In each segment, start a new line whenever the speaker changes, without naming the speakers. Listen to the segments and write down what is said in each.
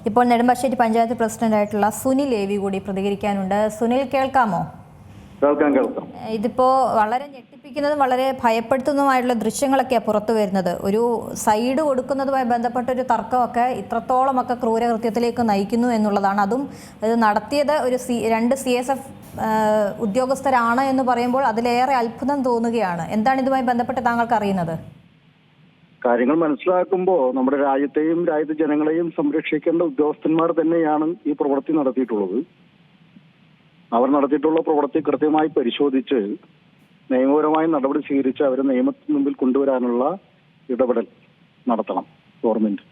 ഇപ്പോൾ നെടുമ്പാശ്ശേരി പഞ്ചായത്ത് പ്രസിഡന്റായിട്ടുള്ള സുനിൽ എ.വി കൂടി പ്രതികരിക്കാനുണ്ട്. സുനിൽ, കേൾക്കാമോ?
കേൾക്കാം.
ഇതിപ്പോൾ വളരെ ഞെട്ടിപ്പിക്കുന്നതും വളരെ ഭയപ്പെടുത്തുന്നതുമായിട്ടുള്ള ദൃശ്യങ്ങളൊക്കെയാണ് പുറത്തു വരുന്നത്. ഒരു സൈഡ് കൊടുക്കുന്നതുമായി ബന്ധപ്പെട്ടൊരു തർക്കമൊക്കെ ഇത്രത്തോളമൊക്കെ ക്രൂരകൃത്യത്തിലേക്ക് നയിക്കുന്നു എന്നുള്ളതാണ്. അതും ഇത് നടത്തിയത് ഒരു രണ്ട് CSF ഉദ്യോഗസ്ഥരാണ് എന്ന് പറയുമ്പോൾ അതിലേറെ അത്ഭുതം തോന്നുകയാണ്. എന്താണ് ഇതുമായി ബന്ധപ്പെട്ട് താങ്കൾക്ക് അറിയുന്നത്?
കാര്യങ്ങൾ മനസ്സിലാക്കുമ്പോൾ നമ്മുടെ രാജ്യത്തെയും രാജ്യത്തെ ജനങ്ങളെയും സംരക്ഷിക്കേണ്ട ഉദ്യോഗസ്ഥന്മാർ തന്നെയാണ് ഈ പ്രവൃത്തി നടത്തിയിട്ടുള്ളത്. അവർ നടത്തിയിട്ടുള്ള പ്രവൃത്തി കൃത്യമായി പരിശോധിച്ച് നിയമപരമായ നടപടി സ്വീകരിച്ച് അവരെ നിയമത്തിന് മുമ്പിൽ കൊണ്ടുവരാനുള്ള ഇടപെടൽ നടത്തണം ഗവൺമെന്റ്.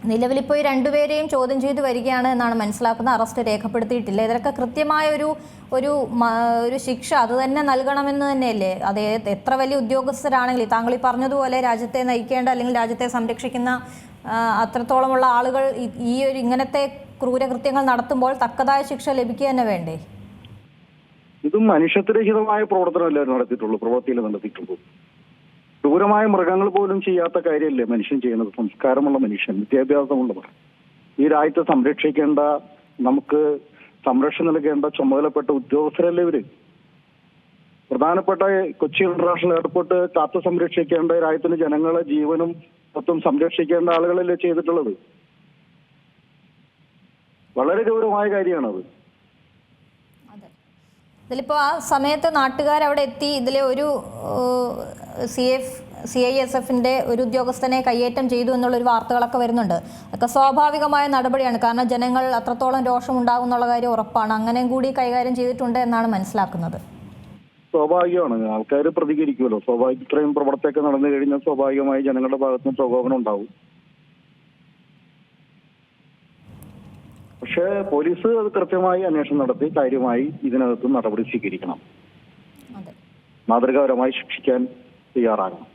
നിലവിലിപ്പോൾ ഈ രണ്ടുപേരെയും ചോദ്യം ചെയ്തു വരികയാണ് എന്നാണ് മനസ്സിലാക്കുന്നത്. അറസ്റ്റ് രേഖപ്പെടുത്തിയിട്ടില്ല. ഇതിലൊക്കെ കൃത്യമായ ഒരു ശിക്ഷ അത് തന്നെ നൽകണമെന്ന് തന്നെയല്ലേ? അത് എത്ര വലിയ ഉദ്യോഗസ്ഥരാണെങ്കിലും താങ്കൾ ഈ പറഞ്ഞതുപോലെ രാജ്യത്തെ നയിക്കേണ്ട അല്ലെങ്കിൽ രാജ്യത്തെ സംരക്ഷിക്കുന്ന അത്രത്തോളമുള്ള ആളുകൾ ഇങ്ങനത്തെ ക്രൂരകൃത്യങ്ങൾ നടത്തുമ്പോൾ തക്കതായ ശിക്ഷ ലഭിക്കുക തന്നെ വേണ്ടേ?
ഇത് മനുഷ്യത്വരഹിതമായ പ്രവർത്തനമല്ലേ പ്രവൃത്തിയിൽ നടത്തിയിട്ടുള്ളൂ. ക്രൂരമായ മൃഗങ്ങൾ പോലും ചെയ്യാത്ത കാര്യമല്ലേ മനുഷ്യൻ ചെയ്യുന്നത്? സംസ്കാരമുള്ള മനുഷ്യൻ, വിദ്യാഭ്യാസമുള്ളവർ, ഈ രാജ്യത്തെ സംരക്ഷിക്കേണ്ട, നമുക്ക് സംരക്ഷണം നൽകേണ്ട ചുമതലപ്പെട്ട ഉദ്യോഗസ്ഥരല്ലേ ഇവര്. പ്രധാനപ്പെട്ട കൊച്ചി ഇന്റർനാഷണൽ എയർപോർട്ട് കാത്തു സംരക്ഷിക്കേണ്ട, രാജ്യത്തിന്റെ ജനങ്ങളെ ജീവനും മൊത്തം സംരക്ഷിക്കേണ്ട ആളുകളല്ലേ ചെയ്തിട്ടുള്ളത്. വളരെ ഗൗരവമായ കാര്യമാണത്.
ഇതിലിപ്പോൾ ആ സമയത്ത് നാട്ടുകാരവിടെ എത്തി ഇതിലെ ഒരു CISFന്റെ ഒരു ഉദ്യോഗസ്ഥനെ കയ്യേറ്റം ചെയ്തു എന്നുള്ളൊരു വാർത്തകളൊക്കെ വരുന്നുണ്ട്. അതൊക്കെ സ്വാഭാവികമായ നടപടിയാണ്. കാരണം ജനങ്ങൾ അത്രത്തോളം രോഷം ഉണ്ടാകും എന്നുള്ള കാര്യം ഉറപ്പാണ്. അങ്ങനെയും കൂടി കൈകാര്യം ചെയ്തിട്ടുണ്ട് എന്നാണ് മനസ്സിലാക്കുന്നത്.
സ്വാഭാവികമാണ്, ആൾക്കാർ പ്രതികരിക്കുമല്ലോ. ഇത്രയും പ്രവർത്തനമൊക്കെ നടന്നു കഴിഞ്ഞാൽ സ്വാഭാവികമായി ജനങ്ങളുടെ ഭാഗത്തുനിന്ന് പ്രകോപനം ഉണ്ടാവും. പക്ഷേ പോലീസ് അത് കൃത്യമായി അന്വേഷണം നടത്തി കാര്യമായി ഇതിനകത്ത് നടപടി സ്വീകരിക്കണം. മാതൃകാപരമായി ശിക്ഷിക്കാൻ തയ്യാറാകണം.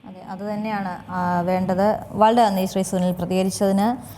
അതെ, അത് തന്നെയാണ് വേണ്ടത്. വളരെ നന്ദി ശ്രീ സുനിൽ പ്രതികരിച്ചതിന്.